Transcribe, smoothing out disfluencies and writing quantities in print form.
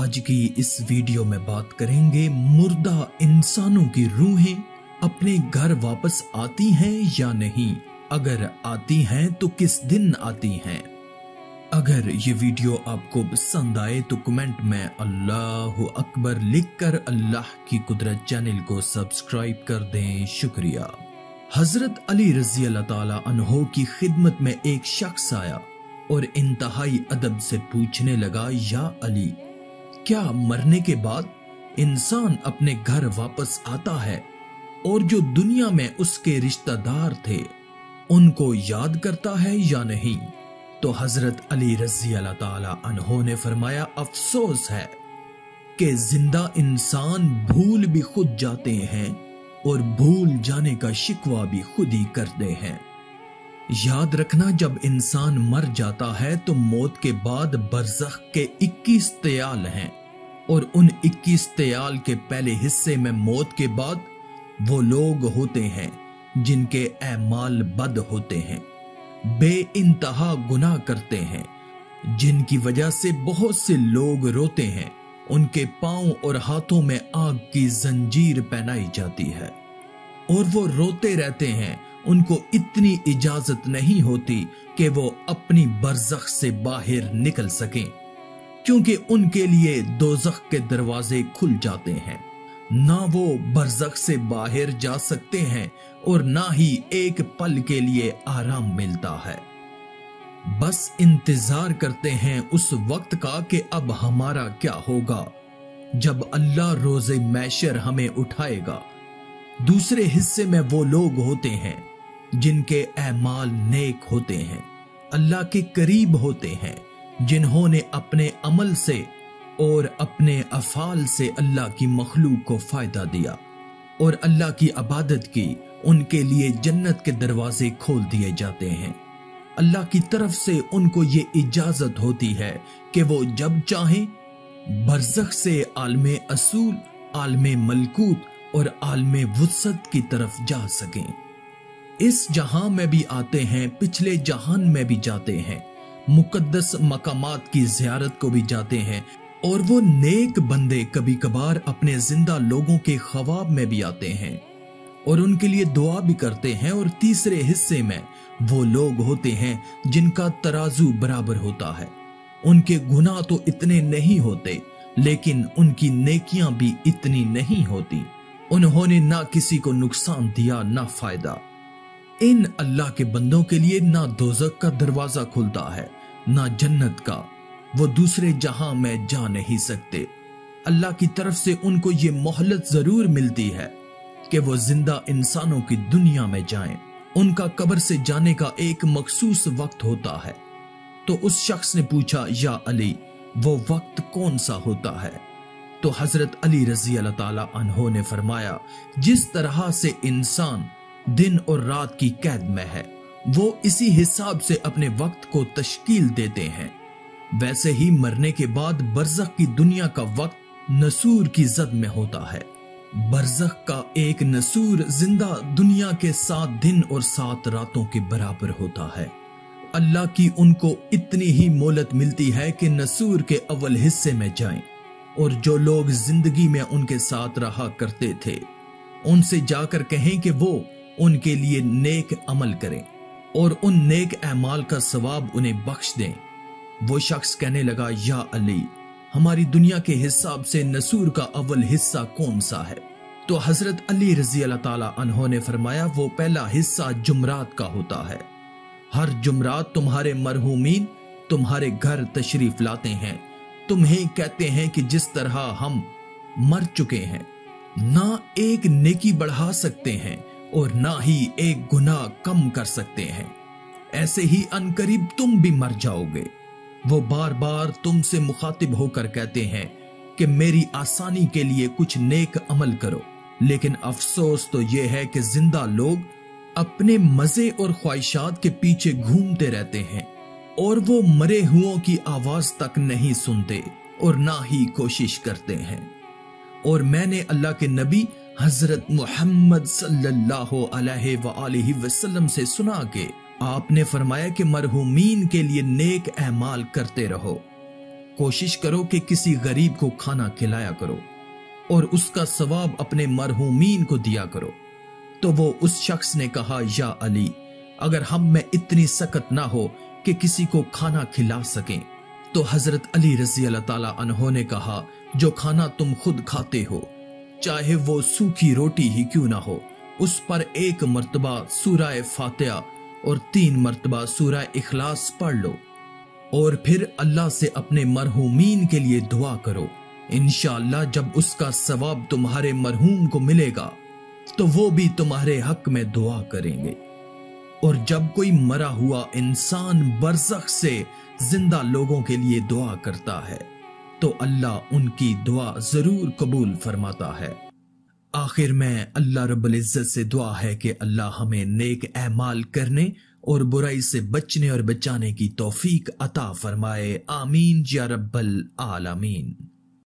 आज की इस वीडियो में बात करेंगे मुर्दा इंसानों की रूहें अपने घर वापस आती हैं या नहीं। अगर आती हैं तो किस दिन आती हैं। अगर ये वीडियो आपको पसंद आए तो कमेंट में अल्लाह अकबर लिखकर अल्लाह की कुदरत चैनल को सब्सक्राइब कर दें। शुक्रिया। हजरत अली रजी अल्लाह ताला अन्हो की खिदमत में एक शख्स आया और इंतहाई अदब से पूछने लगा, या अली, क्या मरने के बाद इंसान अपने घर वापस आता है और जो दुनिया में उसके रिश्तेदार थे उनको याद करता है या नहीं। तो हजरत अली रजी अल्लाह ताला अन्हो ने फरमाया, अफसोस है कि जिंदा इंसान भूल भी खुद जाते हैं और भूल जाने का शिकवा भी खुद ही करते हैं। याद रखना, जब इंसान मर जाता है तो मौत के बाद बरज़ख के 21 तयाल हैं और उन 21 तयाल के पहले हिस्से में मौत के बाद वो लोग होते हैं जिनके ऐमाल बद होते हैं, बेइंतहा गुनाह करते हैं, जिनकी वजह से बहुत से लोग रोते हैं। उनके पांव और हाथों में आग की जंजीर पहनाई जाती है और वो रोते रहते हैं। उनको इतनी इजाजत नहीं होती कि वो अपनी बरज़ख से बाहर निकल सकें, क्योंकि उनके लिए दोज़ख के दरवाजे खुल जाते हैं। ना वो बरज़ख से बाहर जा सकते हैं और ना ही एक पल के लिए आराम मिलता है। बस इंतजार करते हैं उस वक्त का कि अब हमारा क्या होगा, जब अल्लाह रोज़े मैशर हमें उठाएगा। दूसरे हिस्से में वो लोग होते हैं जिनके ऐमाल नेक होते हैं, अल्लाह के करीब होते हैं, जिन्होंने अपने अमल से और अपने अफाल से अल्लाह की मखलूक को फायदा दिया और अल्लाह की इबादत की। उनके लिए जन्नत के दरवाजे खोल दिए जाते हैं। अल्लाह की तरफ से उनको ये इजाजत होती है कि वो जब चाहें बरज़ख से आलमे असूल, आलमे मलकूत और आलमे वुसत की तरफ जा सकें। इस जहां में भी आते हैं, पिछले जहान में भी जाते हैं, मुकद्दस मकामात की ज़ियारत को भी जाते हैं और वो नेक बंदे कभी कभार अपने जिंदा लोगों के ख्वाब में भी आते हैं और उनके लिए दुआ भी करते हैं। और तीसरे हिस्से में वो लोग होते हैं जिनका तराजू बराबर होता है। उनके गुनाह तो इतने नहीं होते, लेकिन उनकी नेकियां भी इतनी नहीं होती। उन्होंने ना किसी को नुकसान दिया ना फायदा। इन अल्लाह के बंदों के लिए ना दोज़ख का दरवाजा खुलता है ना जन्नत का। वो दूसरे जहां में जा नहीं सकते। अल्लाह की तरफ से उनको ये मोहलत जरूर मिलती है कि वो जिंदा इंसानों की दुनिया में जाएं। उनका कब्र से जाने का एक मखसूस वक्त होता है। तो उस शख्स ने पूछा, या अली, वो वक्त कौन सा होता है। तो हजरत अली रजी अल्लाह ताला अन्हो ने फरमाया, जिस तरह से इंसान दिन और रात की कैद में है, वो इसी हिसाब से अपने वक्त को तश्कील देते हैं, वैसे ही मरने के बाद बरज़ख की दुनिया का वक्त नसूर की जद में होता है। बरज़ख का एक नसूर जिंदा दुनिया के 7 दिन और 7 रातों के बराबर होता है। अल्लाह की उनको इतनी ही मोहलत मिलती है कि नसूर के अव्वल हिस्से में जाएं और जो लोग जिंदगी में उनके साथ रहा करते थे उनसे जाकर कहें कि वो उनके लिए नेक अमल करें और उन नेक अमाल का सवाब उन्हें बख्श दें। वो शख्स कहने लगा, या अली, हमारी दुनिया के हिसाब से नसूर का अव्वल हिस्सा कौन सा है। तो हजरत अली रजी अल्लाह ताला अन्हो ने फरमाया, वो पहला हिस्सा जुमरात का होता है। हर जुमरात तुम्हारे मरहूमीन तुम्हारे घर तशरीफ लाते हैं, तुम्हें कहते हैं कि जिस तरह हम मर चुके हैं, ना एक नेकी बढ़ा सकते हैं और ना ही एक गुनाह कम कर सकते हैं, ऐसे ही अनकरीब तुम भी मर जाओगे। वो बार बार तुमसे मुखातिब होकर कहते हैं कि मेरी आसानी के लिए कुछ नेक अमल करो, लेकिन अफसोस तो यह है कि जिंदा लोग अपने मजे और ख्वाहिशात के पीछे घूमते रहते हैं और वो मरे हुओं की आवाज तक नहीं सुनते और ना ही कोशिश करते हैं। और मैंने अल्लाह के नबी हजरत मोहम्मद सल्लल्लाहु अलैहि वसल्लम से सुना कि आपने फरमाया कि मरहूमीन के लिए नेक अमाल करते रहो, کوشش کرو کہ کسی غریب کو کھانا کھلایا کرو اور اس کا ثواب اپنے مرحومین کو دیا کرو۔ تو وہ اس شخص نے کہا، یا علی، اگر ہم میں اتنی سخت نہ ہو کہ کسی کو کھانا کھلا سکیں۔ تو حضرت علی رضی اللہ تعالیٰ عنہ نے کہا، جو کھانا تم خود کھاتے ہو، چاہے وہ سوکھی روٹی ہی کیوں نہ ہو، اس پر 1 مرتبہ سورہ فاتحہ اور 3 مرتبہ سورہ اخلاص پڑھ لو، اور پھر اللہ سے اپنے مرحومین کے لیے دعا کرو۔ انشاءاللہ جب اس کا ثواب تمہارے مرحوم کو ملے گا تو وہ بھی تمہارے حق میں دعا کریں گے۔ اور جب کوئی مرا ہوا انسان برزخ سے زندہ لوگوں کے لیے دعا کرتا ہے تو اللہ ان کی دعا ضرور قبول فرماتا ہے۔ آخر میں اللہ رب العزت سے دعا ہے کہ اللہ ہمیں نیک اعمال کرنے اور برائی سے بچنے اور بچانے کی توفیق عطا فرمائے۔ آمین یا رب العالمین۔